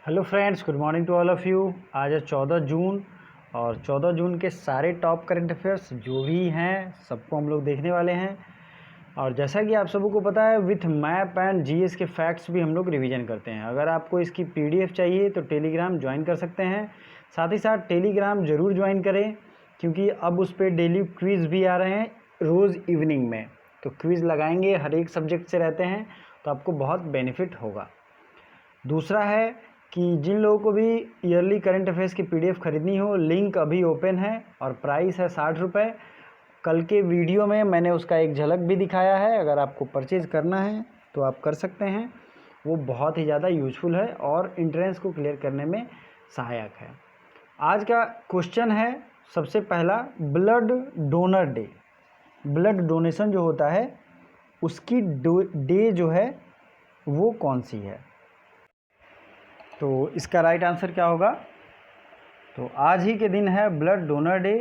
Hello friends, good morning to all of you. आज है 14 जून और 14 जून के सारे टॉप करंट अफेयर्स जो भी हैं सबको हम लोग देखने वाले हैं। और जैसा कि आप सबों को पता है, विथ मैप एंड जीएस के फैक्ट्स भी हम लोग रिवीजन करते हैं। अगर आपको इसकी पीडीएफ चाहिए तो टेलीग्राम ज्वाइन कर सकते हैं। साथ ही साथ टेलीग्राम ज़रूर ज्वाइन करें, क्योंकि अब उस पर डेली क्विज़ भी आ रहे हैं रोज़ इवनिंग में। तो क्विज़ लगाएंगे, हर एक सब्जेक्ट से रहते हैं, तो आपको बहुत बेनिफिट होगा। दूसरा है कि जिन लोगों को भी ईयरली करंट अफेयर्स की पीडीएफ ख़रीदनी हो, लिंक अभी ओपन है और प्राइस है 60 रुपये। कल के वीडियो में मैंने उसका एक झलक भी दिखाया है। अगर आपको परचेज़ करना है तो आप कर सकते हैं। वो बहुत ही ज़्यादा यूजफुल है और एंट्रेंस को क्लियर करने में सहायक है। आज का क्वेश्चन है सबसे पहला, blood donor day. Blood donation जो होता है उसकी डे जो है वो कौन सी है? तो इसका राइट आंसर क्या होगा? तो आज ही के दिन है ब्लड डोनर डे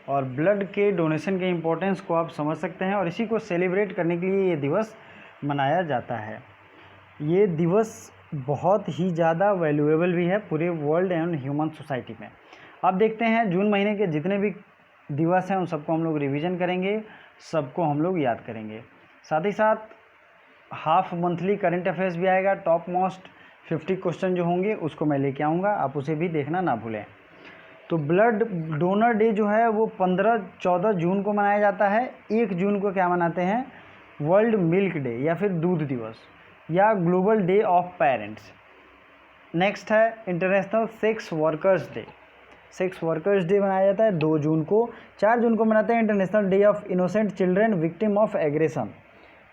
और ब्लड के डोनेशन के इम्पोर्टेंस को आप समझ सकते हैं और इसी को सेलिब्रेट करने के लिए ये दिवस मनाया जाता है। ये दिवस बहुत ही ज़्यादा वैल्यूएबल भी है पूरे वर्ल्ड एंड ह्यूमन सोसाइटी में। अब देखते हैं जून महीने के जितने भी दिवस हैं उन सबको हम लोग रिवीजन करेंगे, सबको हम लोग याद करेंगे। साथ ही साथ हाफ मंथली करंट अफेयर्स भी आएगा। टॉप मोस्ट 50 क्वेश्चन जो होंगे उसको मैं लेके आऊँगा, आप उसे भी देखना ना भूलें। तो ब्लड डोनर डे जो है वो 14 जून को मनाया जाता है। 1 जून को क्या मनाते हैं? वर्ल्ड मिल्क डे या फिर दूध दिवस या global day of parents. Next है international sex workers day. Sex workers day मनाया जाता है 2 जून को। 4 जून को मनाते हैं international day of innocent children victim of aggression.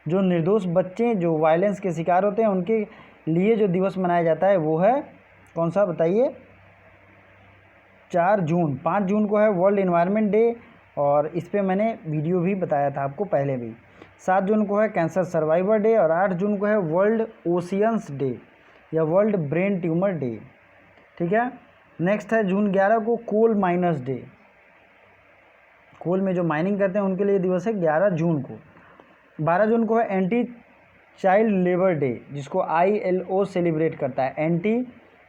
जो निर्दोष बच्चे जो वायलेंस के शिकार होते हैं उनके लिए जो दिवस मनाया जाता है वो है कौन सा, बताइए? 4 जून। 5 जून को है वर्ल्ड एनवायरनमेंट डे और इस पे मैंने वीडियो भी बताया था आपको पहले भी। 7 जून को है कैंसर सर्वाइवर डे और 8 जून को है वर्ल्ड ओशियंस डे या वर्ल्ड ब्रेन ट्यूमर डे। ठीक है। नेक्स्ट है जून 11 को कोल माइनर्स डे। कोल में जो माइनिंग करते हैं उनके लिए दिवस है 11 जून को। 12 जून को है एंटी चाइल्ड लेबर डे, जिसको ILO सेलिब्रेट करता है। Anti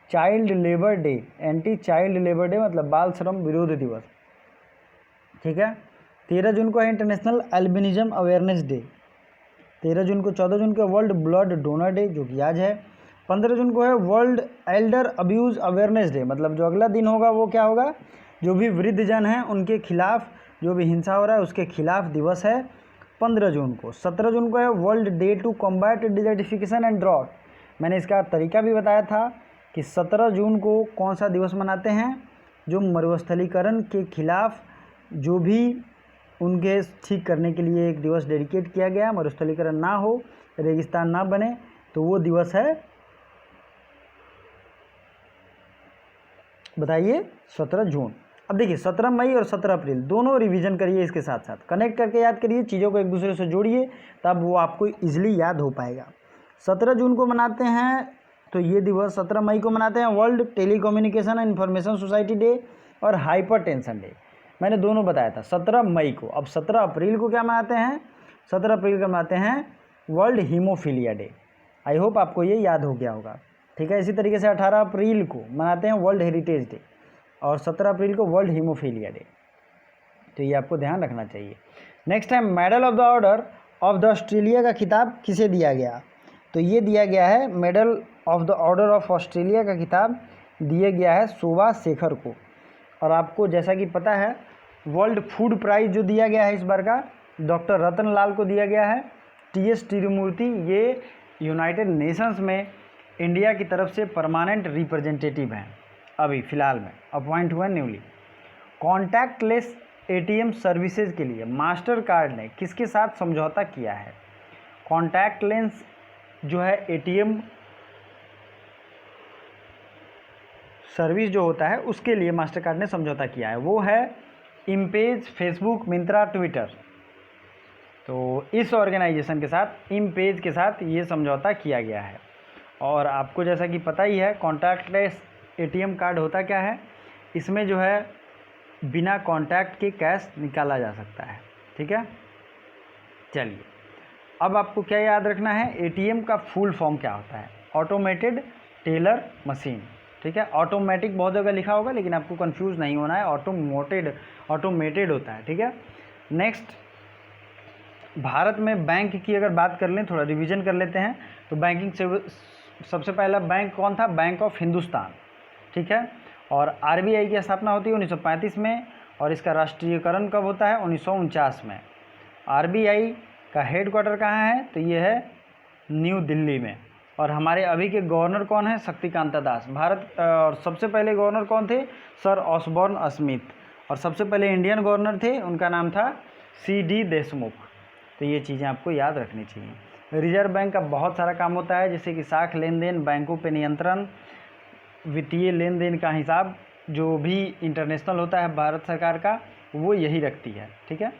child labour day, anti child labour day मतलब बाल श्रम विरोध दिवस। ठीक है। 13 जून को है इंटरनेशनल अल्बिनिज्म अवेयरनेस डे। 13 जून को। 14 जून को वर्ल्ड ब्लड डोनर डे जो कि आज है। 15 जून को है world Elder abuse awareness day, मतलब जो अगला दिन होगा वो क्या होगा? जो भी वृद्धजन हैं उनके खिलाफ जो भी हिंसा हो रहा है उसके खिलाफ दिवस है 15 जून को। 17 जून को है world day to combat desertification and drought. मैंने इसका तरीका भी बताया था कि 17 जून को कौन सा दिवस मनाते हैं? जो मरुस्थलीकरण के खिलाफ जो भी उनके ठीक करने के लिए एक दिवस डेडिकेट किया गया, मरुस्थलीकरण ना हो, रेगिस्तान ना बने, तो वो दिवस है, बताइए? 17 जून। अब देखिए 17 मई और 17 अप्रैल दोनों रिवीजन करिए, इसके साथ साथ कनेक्ट करके याद करिए, चीज़ों को एक दूसरे से जोड़िए, तब वो आपको इजीली याद हो पाएगा। 17 जून को मनाते हैं तो ये दिवस 17 मई को मनाते हैं world telecommunication and information society day और हाइपर टेंशन डे। मैंने दोनों बताया था 17 मई को। अब 17 अप्रैल को क्या मनाते हैं? 17 अप्रैल को मनाते हैं world haemophilia day. I hope आपको ये याद हो गया होगा। ठीक है। इसी तरीके से 18 अप्रैल को मनाते हैं वर्ल्ड हेरिटेज डे और 17 अप्रैल को वर्ल्ड हीमोफीलिया डे। तो ये आपको ध्यान रखना चाहिए। नेक्स्ट है medal of the order of the Australia का खिताब किसे दिया गया? तो ये दिया गया है, medal of the order of Australia का खिताब दिया गया है शोभा शेखर को। और आपको जैसा कि पता है वर्ल्ड फूड प्राइज़ जो दिया गया है इस बार का डॉक्टर रतन लाल को दिया गया है। TS तिरुमूर्ति ये यूनाइटेड नेशंस में इंडिया की तरफ से परमानेंट रिप्रेजेंटेटिव हैं, अभी फ़िलहाल में अपॉइंट हुए न्यूली। कॉन्टैक्टलेस ATM सर्विसेज के लिए मास्टर कार्ड ने किसके साथ समझौता किया है? कॉन्टैक्टलेस जो है ATM सर्विस जो होता है उसके लिए मास्टर कार्ड ने समझौता किया है, वो है इमपेज, फेसबुक, मिंत्रा, ट्विटर। तो इस ऑर्गेनाइजेशन के साथ, इमपेज के साथ ये समझौता किया गया है। और आपको जैसा कि पता ही है कॉन्टैक्टलेस ATM कार्ड होता क्या है? इसमें जो है बिना कॉन्टैक्ट के कैश निकाला जा सकता है। ठीक है। चलिए अब आपको क्या याद रखना है? ATM का फुल फॉर्म क्या होता है? Automated teller machine. ठीक है। ऑटोमेटिक बहुत जगह लिखा होगा, लेकिन आपको कंफ्यूज नहीं होना है, ऑटोमेटेड होता है, ठीक है। नेक्स्ट, भारत में बैंक की अगर बात कर लें, थोड़ा रिवीजन कर लेते हैं, तो बैंकिंग से सबसे पहला बैंक कौन था? बैंक ऑफ हिंदुस्तान, ठीक है। और आरबीआई की स्थापना होती है 1935 में, और इसका राष्ट्रीयकरण कब होता है? 1949 में। आरबीआई का हेडक्वार्टर कहाँ है? तो ये है न्यू दिल्ली में। और हमारे अभी के गवर्नर कौन है? शक्तिकांता दास। भारत और सबसे पहले गवर्नर कौन थे? Sir Osborne Smith. और सबसे पहले इंडियन गवर्नर थे, उनका नाम था सी.डी. देशमुख। तो ये चीज़ें आपको याद रखनी चाहिए। रिजर्व बैंक का बहुत सारा काम होता है, जैसे कि साख लेन देन, बैंकों पे नियंत्रण, वित्तीय लेन देन का हिसाब, जो भी इंटरनेशनल होता है भारत सरकार का, वो यही रखती है, ठीक है।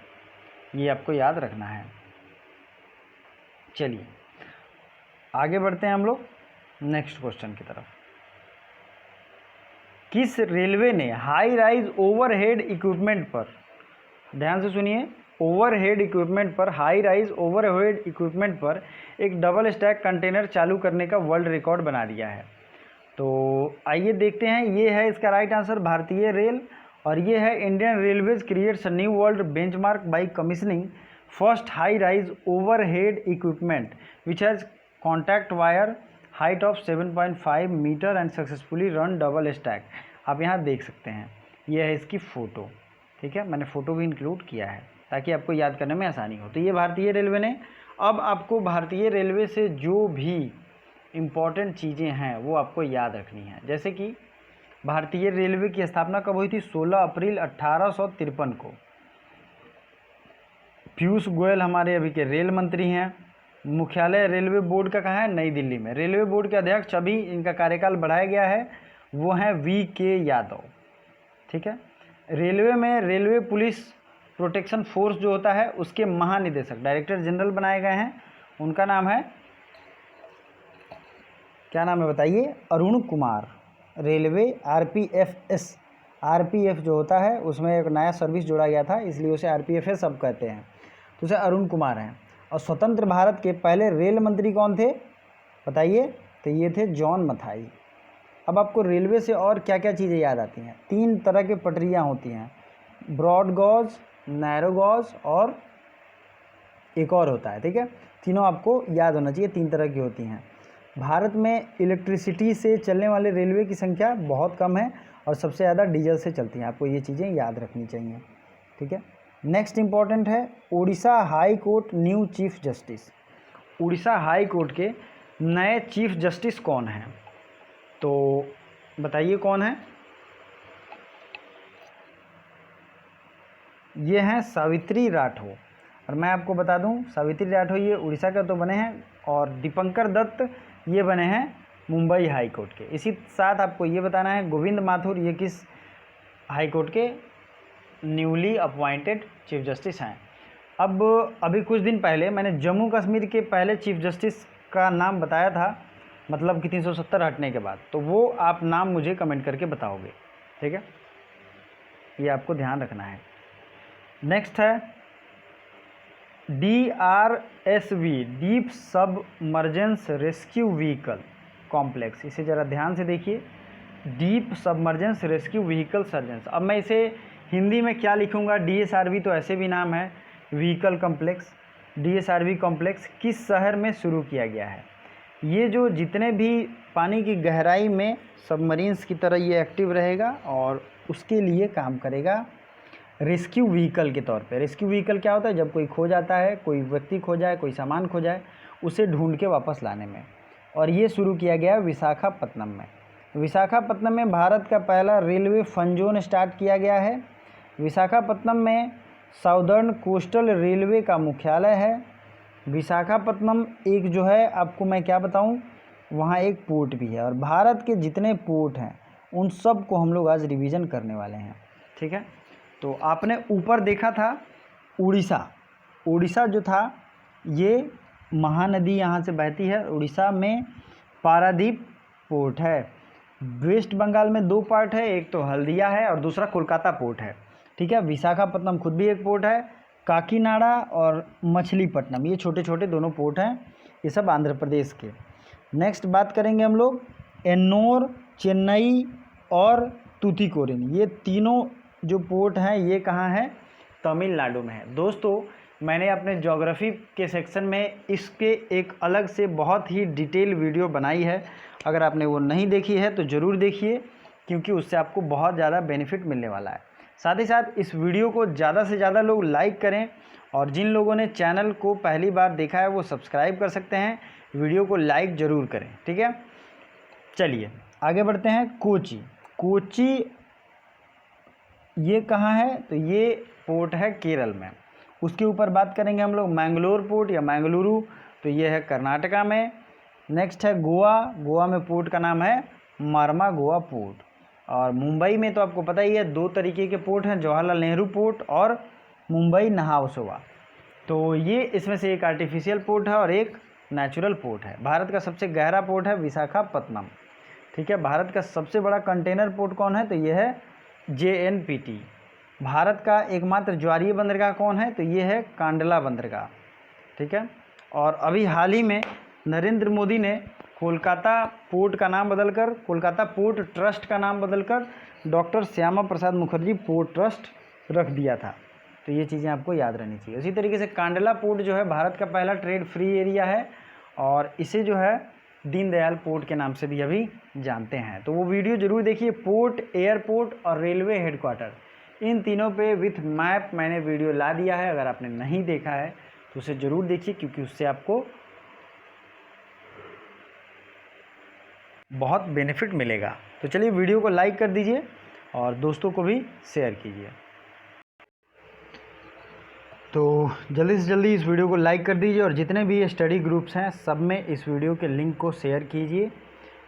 ये आपको याद रखना है। चलिए आगे बढ़ते हैं हम लोग नेक्स्ट क्वेश्चन की तरफ। किस रेलवे ने हाई राइज ओवरहेड इक्विपमेंट पर, ध्यान से सुनिए, ओवरहेड इक्विपमेंट पर, हाई राइज ओवरहेड इक्विपमेंट पर एक डबल स्टैक कंटेनर चालू करने का वर्ल्ड रिकॉर्ड बना दिया है? तो आइए देखते हैं। ये है इसका राइट आंसर, भारतीय रेल। और ये है Indian Railways creates a new world benchmark by commissioning first high rise overhead equipment which has contact wire height of 7.5 metre and successfully run double stack. आप यहाँ देख सकते हैं, ये है इसकी फ़ोटो, ठीक है। मैंने फ़ोटो भी इंक्लूड किया है ताकि आपको याद करने में आसानी हो। तो ये भारतीय रेलवे ने। अब आपको भारतीय रेलवे से जो भी इम्पॉर्टेंट चीज़ें हैं वो आपको याद रखनी है। जैसे कि भारतीय रेलवे की स्थापना कब हुई थी? 16 अप्रैल 1853 को। पीयूष गोयल हमारे अभी के रेल मंत्री हैं। मुख्यालय रेलवे बोर्ड का कहाँ है? नई दिल्ली में। रेलवे बोर्ड के अध्यक्ष, अभी इनका कार्यकाल बढ़ाया गया है, वो हैं वी.के. यादव, ठीक है। रेलवे में रेलवे पुलिस प्रोटेक्शन फोर्स जो होता है, उसके महानिदेशक, डायरेक्टर जनरल बनाए गए हैं। उनका नाम है, क्या नाम है बताइए? अरुण कुमार। रेलवे आरपीएफ जो होता है, उसमें एक नया सर्विस जोड़ा गया था, इसलिए उसे आरपीएफएस अब कहते हैं। तो उसे अरुण कुमार हैं। और स्वतंत्र भारत के पहले रेल मंत्री कौन थे बताइए? तो ये थे जॉन मथाई। अब आपको रेलवे से और क्या क्या चीज़ें याद आती हैं? 3 तरह की पटरियाँ होती हैं, ब्रॉड गॉज, नैरो गॉज और एक और होता है, ठीक है। तीनों आपको याद होना चाहिए, 3 तरह की होती हैं। भारत में इलेक्ट्रिसिटी से चलने वाले रेलवे की संख्या बहुत कम है और सबसे ज़्यादा डीजल से चलती हैं। आपको ये चीज़ें याद रखनी चाहिए, ठीक है। नेक्स्ट इम्पॉर्टेंट है, Orissa high court new chief justice. Orissa high court के नए चीफ जस्टिस कौन हैं? तो बताइए कौन है? ये हैं सावित्री राठौर। और मैं आपको बता दूं, सावित्री राठौर ये उड़ीसा के तो बने हैं, और दीपंकर दत्त ये बने हैं मुंबई हाई कोर्ट के। इसी साथ आपको ये बताना है, गोविंद माथुर ये किस हाई कोर्ट के न्यूली अपॉइंटेड चीफ जस्टिस हैं। अब अभी कुछ दिन पहले मैंने जम्मू कश्मीर के पहले चीफ जस्टिस का नाम बताया था, मतलब कि 370 हटने के बाद, तो वो आप नाम मुझे कमेंट करके बताओगे, ठीक है। ये आपको ध्यान रखना है। नेक्स्ट है DRSV, deep submergence rescue vehicle complex. इसे ज़रा ध्यान से देखिए, डीप सबमर्जेंस रेस्क्यू व्हीकल सर्जेंस। अब मैं इसे हिंदी में क्या लिखूंगा? DSRV तो ऐसे भी नाम है, व्हीकल कॉम्प्लेक्स। DSRV कॉम्प्लेक्स किस शहर में शुरू किया गया है? ये जो जितने भी पानी की गहराई में सबमरीन्स की तरह ये एक्टिव रहेगा और उसके लिए काम करेगा रेस्क्यू व्हीकल के तौर पे। रेस्क्यू व्हीकल क्या होता है? जब कोई खो जाता है, कोई व्यक्ति खो जाए, कोई सामान खो जाए, उसे ढूंढ के वापस लाने में। और ये शुरू किया गया विशाखापत्तनम में। विशाखापत्तनम में भारत का पहला रेलवे फन जोन स्टार्ट किया गया है। विशाखापत्तनम में साउदर्न कोस्टल रेलवे का मुख्यालय है। विशाखापत्तनम एक जो है, आपको मैं क्या बताऊं, वहाँ एक पोर्ट भी है। और भारत के जितने पोर्ट हैं उन सब को हम लोग आज रिवीजन करने वाले हैं, ठीक है। तो आपने ऊपर देखा था उड़ीसा, उड़ीसा जो था ये महानदी यहाँ से बहती है। उड़ीसा में पारादीप पोर्ट है। वेस्ट बंगाल में 2 पार्ट है, एक तो हल्दिया है और दूसरा कोलकाता पोर्ट है, ठीक है। विशाखापत्तनम खुद भी एक पोर्ट है। काकीनाडा और मछलीपट्टनम ये छोटे छोटे दोनों पोर्ट हैं, ये सब आंध्र प्रदेश के। नेक्स्ट बात करेंगे हम लोग एन्नोर चेन्नई और तूतीकोरिन, ये तीनों जो पोर्ट हैं ये कहाँ हैं? तमिलनाडु में है। दोस्तों मैंने अपने ज्योग्राफी के सेक्शन में इसके एक अलग से बहुत ही डिटेल वीडियो बनाई है, अगर आपने वो नहीं देखी है तो ज़रूर देखिए, क्योंकि उससे आपको बहुत ज़्यादा बेनिफिट मिलने वाला है। साथ ही साथ इस वीडियो को ज़्यादा से ज़्यादा लोग लाइक करें, और जिन लोगों ने चैनल को पहली बार देखा है वो सब्सक्राइब कर सकते हैं, वीडियो को लाइक ज़रूर करें, ठीक है। चलिए आगे बढ़ते हैं। कोची, कोची ये कहाँ है? तो ये पोर्ट है केरल में। उसके ऊपर बात करेंगे हम लोग मैंगलोर पोर्ट या मैंगलुरु, तो ये है कर्नाटका में। नेक्स्ट है गोवा, गोवा में पोर्ट का नाम है मार्मा गोवा पोर्ट। और मुंबई में तो आपको पता ही है 2 तरीके के पोर्ट हैं, जवाहरलाल नेहरू पोर्ट और मुंबई नहावसोवा। तो ये इसमें से एक आर्टिफिशियल पोर्ट है और एक नेचुरल पोर्ट है। भारत का सबसे गहरा पोर्ट है विशाखापत्तनम, ठीक है। भारत का सबसे बड़ा कंटेनर पोर्ट कौन है? तो ये है JNPT। भारत का एकमात्र ज्वारीय बंदरगाह कौन है? तो ये है कांडला बंदरगाह, ठीक है। और अभी हाल ही में नरेंद्र मोदी ने कोलकाता पोर्ट का नाम बदलकर, कोलकाता पोर्ट ट्रस्ट का नाम बदलकर doctor Shyama Prasad Mukherjee port trust रख दिया था। तो ये चीज़ें आपको याद रहनी चाहिए। उसी तरीके से कांडला पोर्ट जो है भारत का पहला ट्रेड फ्री एरिया है, और इसे जो है दीनदयाल पोर्ट के नाम से भी अभी जानते हैं। तो वो वीडियो ज़रूर देखिए। पोर्ट, एयरपोर्ट और रेलवे हेडक्वार्टर, इन तीनों पे विथ मैप मैंने वीडियो ला दिया है। अगर आपने नहीं देखा है तो उसे ज़रूर देखिए, क्योंकि उससे आपको बहुत बेनिफिट मिलेगा। तो चलिए वीडियो को लाइक कर दीजिए और दोस्तों को भी शेयर कीजिए। तो जल्दी से जल्दी इस वीडियो को लाइक कर दीजिए, और जितने भी स्टडी ग्रुप्स हैं सब में इस वीडियो के लिंक को शेयर कीजिए।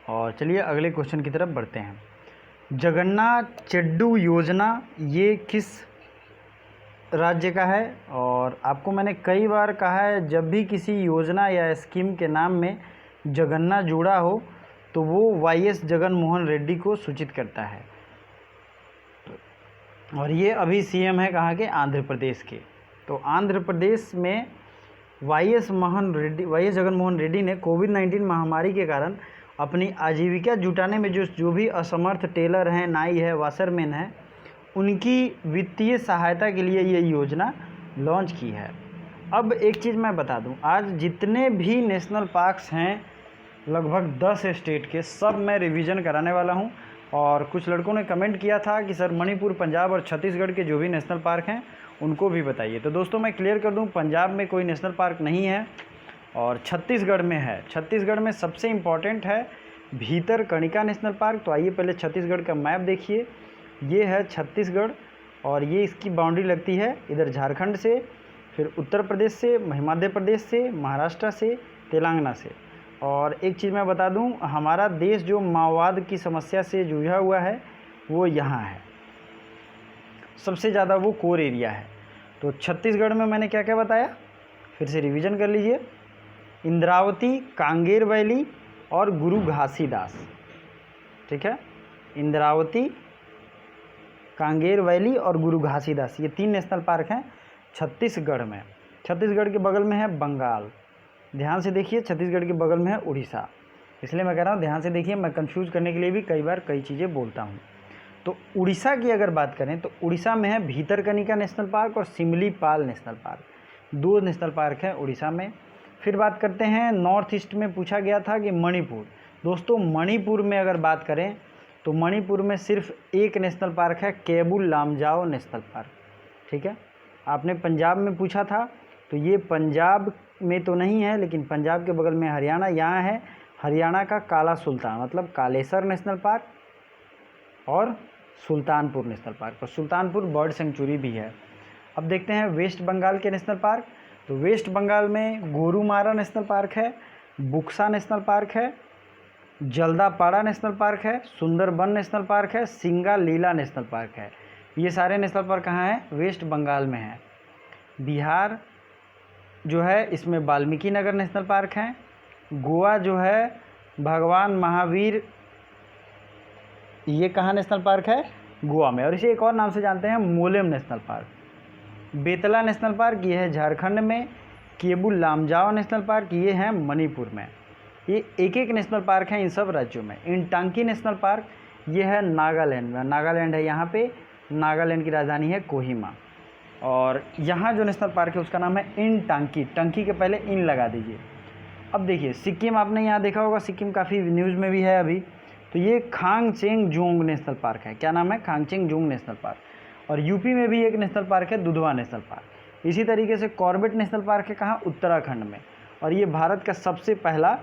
और चलिए अगले क्वेश्चन की तरफ बढ़ते हैं। जगन्नाथ चेड्डू योजना ये किस राज्य का है? और आपको मैंने कई बार कहा है, जब भी किसी योजना या स्कीम के नाम में जगन्नाथ जुड़ा हो तो वो YS जगन मोहन रेड्डी को सूचित करता है। और ये अभी CM है कहाँ के? आंध्र प्रदेश के। तो आंध्र प्रदेश में YS जगन मोहन रेड्डी ने कोविड-19 महामारी के कारण अपनी आजीविका जुटाने में जो भी असमर्थ टेलर हैं, नाई है, वाशरमैन हैं, उनकी वित्तीय सहायता के लिए ये योजना लॉन्च की है। अब एक चीज़ मैं बता दूं, आज जितने भी नेशनल पार्क्स हैं लगभग 10 स्टेट के, सब मैं रिवीजन कराने वाला हूं। और कुछ लड़कों ने कमेंट किया था कि सर मणिपुर, पंजाब और छत्तीसगढ़ के जो भी नेशनल पार्क हैं उनको भी बताइए। तो दोस्तों मैं क्लियर कर दूं, पंजाब में कोई नेशनल पार्क नहीं है और छत्तीसगढ़ में है। छत्तीसगढ़ में सबसे इम्पॉर्टेंट है भीतरकनिका नेशनल पार्क। तो आइए पहले छत्तीसगढ़ का मैप देखिए। ये है छत्तीसगढ़, और ये इसकी बाउंड्री लगती है इधर झारखंड से, फिर उत्तर प्रदेश से, मध्य प्रदेश से, महाराष्ट्र से, तेलंगाना से। और एक चीज़ मैं बता दूं, हमारा देश जो माओवाद की समस्या से जूझा हुआ है वो यहाँ है, सबसे ज़्यादा वो कोर एरिया है। तो छत्तीसगढ़ में मैंने क्या क्या बताया, फिर से रिवीजन कर लीजिए। इंद्रावती, कांगेर वैली और गुरु घासीदास, ठीक है। इंद्रावती, कांगेर वैली और गुरु घासीदास, ये 3 नेशनल पार्क हैं छत्तीसगढ़ में। छत्तीसगढ़ के बगल में है बंगाल, ध्यान से देखिए। छत्तीसगढ़ के बगल में है उड़ीसा, इसलिए मैं कह रहा हूँ ध्यान से देखिए, मैं कंफ्यूज करने के लिए भी कई बार कई चीज़ें बोलता हूँ। तो उड़ीसा की अगर बात करें तो उड़ीसा में है भीतरकनिका नेशनल पार्क और Similipal national park, 2 national park हैं उड़ीसा में। फिर बात करते हैं नॉर्थ ईस्ट में, पूछा गया था कि मणिपुर। दोस्तों मणिपुर में अगर बात करें तो मणिपुर में सिर्फ एक नेशनल पार्क है, केबुल लामजाओ नेशनल पार्क, ठीक है। आपने पंजाब में पूछा था, तो ये पंजाब में तो नहीं है, लेकिन पंजाब के बगल में हरियाणा, यहाँ है हरियाणा का काला सुल्तान, मतलब कालेसर नेशनल पार्क और सुल्तानपुर नेशनल पार्क, और सुल्तानपुर बर्ड सेंचुरी भी है। अब देखते हैं वेस्ट बंगाल के नेशनल पार्क। तो वेस्ट बंगाल में गोरुमारा नेशनल पार्क है, बुक्सा नेशनल पार्क है, जल्दापाड़ा नेशनल पार्क है, सुंदरबन नेशनल पार्क है, सिंगालीला नेशनल पार्क है। ये सारे नेशनल पार्क कहाँ हैं? वेस्ट बंगाल में हैं। बिहार जो है इसमें वाल्मीकि नगर नेशनल पार्क है। गोवा जो है भगवान महावीर, ये कहाँ नेशनल पार्क है? गोवा में, और इसे एक और नाम से जानते हैं Mollem national park. Betla national park ये है झारखंड में। केबुल लामजाओ नेशनल पार्क ये है मणिपुर में। ये एक एक नेशनल पार्क हैं इन सब राज्यों में। इंटांकी नेशनल पार्क ये है नागालैंड में, नागालैंड है यहाँ पे, नागालैंड की राजधानी है कोहिमा। और यहाँ जो नेशनल पार्क है उसका नाम है इंटांकी, टंकी के पहले इन लगा दीजिए। अब देखिए सिक्किम, आपने यहाँ देखा होगा, सिक्किम काफ़ी न्यूज़ में भी है अभी। तो ये खांगचेंगजोंग नेशनल पार्क है। क्या नाम है? खांगचेंगजोंग नेशनल पार्क। और यूपी में भी एक नेशनल पार्क है, दुधवा नेशनल पार्क। इसी तरीके से कॉर्बेट नेशनल पार्क है कहाँ? उत्तराखंड में। और ये भारत का सबसे पहला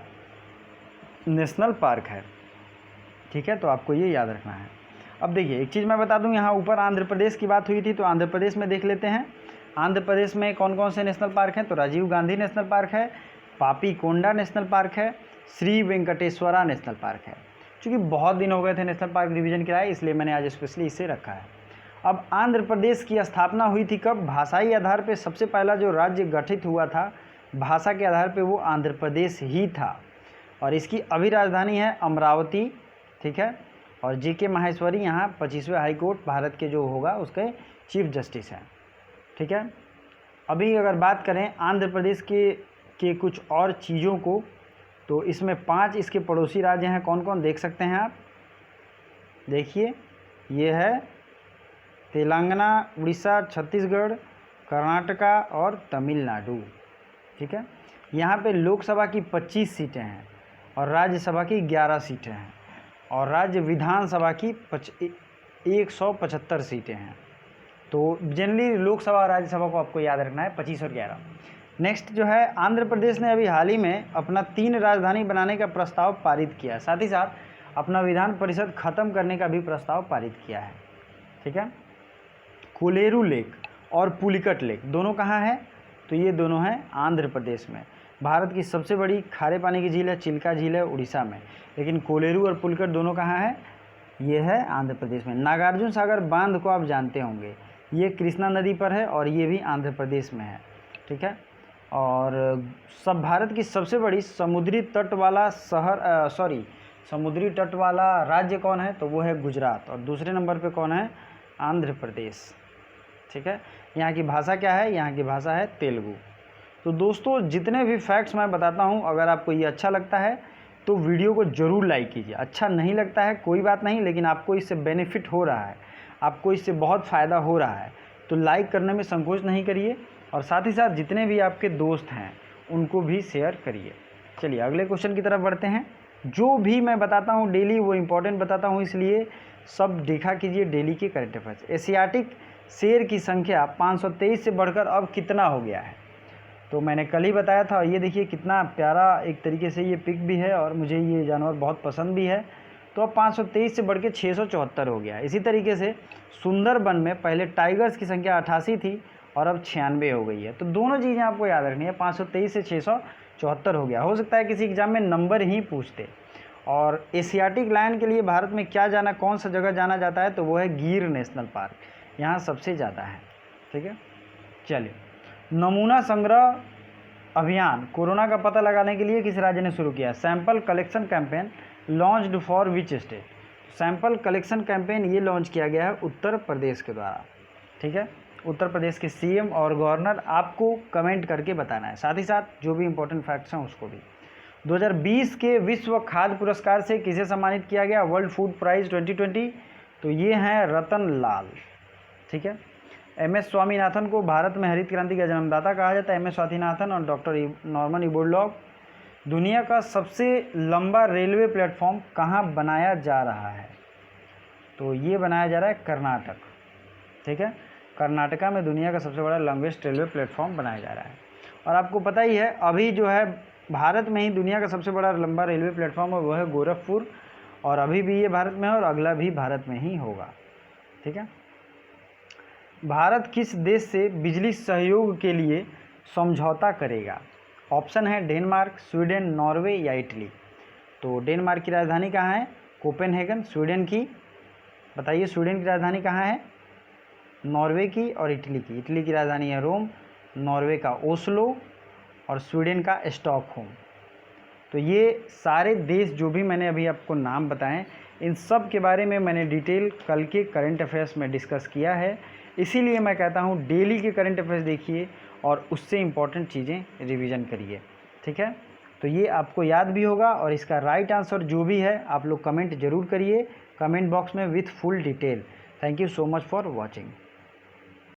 नेशनल पार्क है। ठीक है, तो आपको ये याद रखना है। अब देखिए एक चीज़ मैं बता दूं, यहाँ ऊपर आंध्र प्रदेश की बात हुई थी, तो आंध्र प्रदेश में देख लेते हैं। आंध्र प्रदेश में कौन कौन से नेशनल पार्क हैं? तो राजीव गांधी नेशनल पार्क है, पापी कोंडा नेशनल पार्क है, श्री वेंकटेश्वरा नेशनल पार्क है। चूँकि बहुत दिन हो गए थे नेशनल पार्क डिवीज़न कराए, इसलिए मैंने आज स्पेशली इसे रखा है। अब आंध्र प्रदेश की स्थापना हुई थी कब? भाषाई आधार पर सबसे पहला जो राज्य गठित हुआ था भाषा के आधार पर, वो आंध्र प्रदेश ही था। और इसकी अभी राजधानी है अमरावती। ठीक है, और जी.के. माहेश्वरी यहाँ 25वें हाई कोर्ट भारत के जो होगा उसके चीफ जस्टिस हैं। ठीक है, अभी अगर बात करें आंध्र प्रदेश के कुछ और चीज़ों को, तो इसमें 5 इसके पड़ोसी राज्य हैं। कौन कौन देख सकते हैं आप? देखिए, ये है तेलंगाना, उड़ीसा, छत्तीसगढ़, कर्नाटका और तमिलनाडु। ठीक है, यहाँ पे लोकसभा की 25 सीटें हैं और राज्यसभा की 11 सीटें हैं और राज्य विधानसभा की 175 सीटें हैं। तो जनरली लोकसभा और राज्यसभा को आपको याद रखना है, 25 और 11। नेक्स्ट जो है, आंध्र प्रदेश ने अभी हाल ही में अपना 3 राजधानी बनाने का प्रस्ताव पारित किया, साथ ही साथ अपना विधान परिषद खत्म करने का भी प्रस्ताव पारित किया है। ठीक है, कोलेरू लेक और पुलिकट लेक दोनों कहाँ हैं? तो ये दोनों हैं आंध्र प्रदेश में। भारत की सबसे बड़ी खारे पानी की झील है चिल्का झील है उड़ीसा में, लेकिन कोलेरू और पुलिकट दोनों कहाँ हैं? ये है आंध्र प्रदेश में। नागार्जुन सागर बांध को आप जानते होंगे, ये कृष्णा नदी पर है और ये भी आंध्र प्रदेश में है। ठीक है, और सब भारत की सबसे बड़ी समुद्री तट वाला समुद्री तट वाला राज्य कौन है? तो वो है गुजरात। और दूसरे नंबर पे कौन है? आंध्र प्रदेश। ठीक है, यहाँ की भाषा क्या है? यहाँ की भाषा है तेलुगु। तो दोस्तों जितने भी फैक्ट्स मैं बताता हूँ, अगर आपको ये अच्छा लगता है तो वीडियो को ज़रूर लाइक कीजिए। अच्छा नहीं लगता है कोई बात नहीं, लेकिन आपको इससे बेनिफिट हो रहा है, आपको इससे बहुत फ़ायदा हो रहा है, तो लाइक करने में संकोच नहीं करिए। और साथ ही साथ जितने भी आपके दोस्त हैं उनको भी शेयर करिए। चलिए अगले क्वेश्चन की तरफ बढ़ते हैं। जो भी मैं बताता हूँ डेली वो इम्पोर्टेंट बताता हूँ, इसलिए सब देखा कीजिए डेली के करंट अफेयर्स। एशियाटिक शेर की संख्या 523 से बढ़कर अब कितना हो गया है? तो मैंने कल ही बताया था। ये देखिए कितना प्यारा एक तरीके से ये पिक भी है और मुझे ये जानवर बहुत पसंद भी है। तो अब 523 से बढ़ के 674 हो गया है। इसी तरीके से सुंदरबन में पहले टाइगर्स की संख्या 88 थी और अब 96 हो गई है। तो दोनों चीज़ें आपको याद रखनी है, 523 से 674 हो गया। हो सकता है किसी एग्जाम में नंबर ही पूछते। और एशियाटिक लायन के लिए भारत में क्या जाना, कौन सा जगह जाना जाता है? तो वो है गिर नेशनल पार्क, यहाँ सबसे ज़्यादा है। ठीक है, चलिए नमूना संग्रह अभियान कोरोना का पता लगाने के लिए किस राज्य ने शुरू किया? Sample collection campaign launched for which state? Sample collection campaign ये लॉन्च किया गया है उत्तर प्रदेश के द्वारा। ठीक है, उत्तर प्रदेश के सीएम और गवर्नर आपको कमेंट करके बताना है, साथ ही साथ जो भी इंपॉर्टेंट फैक्ट्स हैं उसको भी। 2020 के विश्व खाद्य पुरस्कार से किसे सम्मानित किया गया? World food prize 2020। तो ये हैं रतन लाल। ठीक है, एम.एस. स्वामीनाथन को भारत में हरित क्रांति का जन्मदाता कहा जाता है। एम.एस. स्वामीनाथन और डॉक्टर नॉर्मन बोरलॉग। दुनिया का सबसे लंबा रेलवे प्लेटफॉर्म कहाँ बनाया जा रहा है? तो ये बनाया जा रहा है कर्नाटक। ठीक है, कर्नाटका में दुनिया का सबसे बड़ा लॉन्गेस्ट रेलवे प्लेटफॉर्म बनाया जा रहा है। और आपको पता ही है अभी जो है भारत में ही दुनिया का सबसे बड़ा लंबा रेलवे प्लेटफॉर्म है, वो है गोरखपुर। और अभी भी ये भारत में है और अगला भी भारत में ही होगा। ठीक है, भारत किस देश से बिजली सहयोग के लिए समझौता करेगा? ऑप्शन है डेनमार्क, स्वीडन, नॉर्वे या इटली। तो डेनमार्क की राजधानी कहाँ है? कोपेनहेगन। स्वीडन की बताइए, स्वीडन की राजधानी कहाँ है? नॉर्वे की और इटली की। इटली की राजधानी है रोम, नॉर्वे का ओस्लो और स्वीडन का स्टॉकहोम। तो ये सारे देश जो भी मैंने अभी आपको नाम बताएं, इन सब के बारे में मैंने डिटेल कल के करंट अफेयर्स में डिस्कस किया है। इसीलिए मैं कहता हूँ डेली के करंट अफेयर्स देखिए और उससे इम्पॉर्टेंट चीज़ें रिवीजन करिए। ठीक है, तो ये आपको याद भी होगा, और इसका राइट आंसर जो भी है आप लोग कमेंट ज़रूर करिए कमेंट बॉक्स में with full detail. Thank you so much for watching.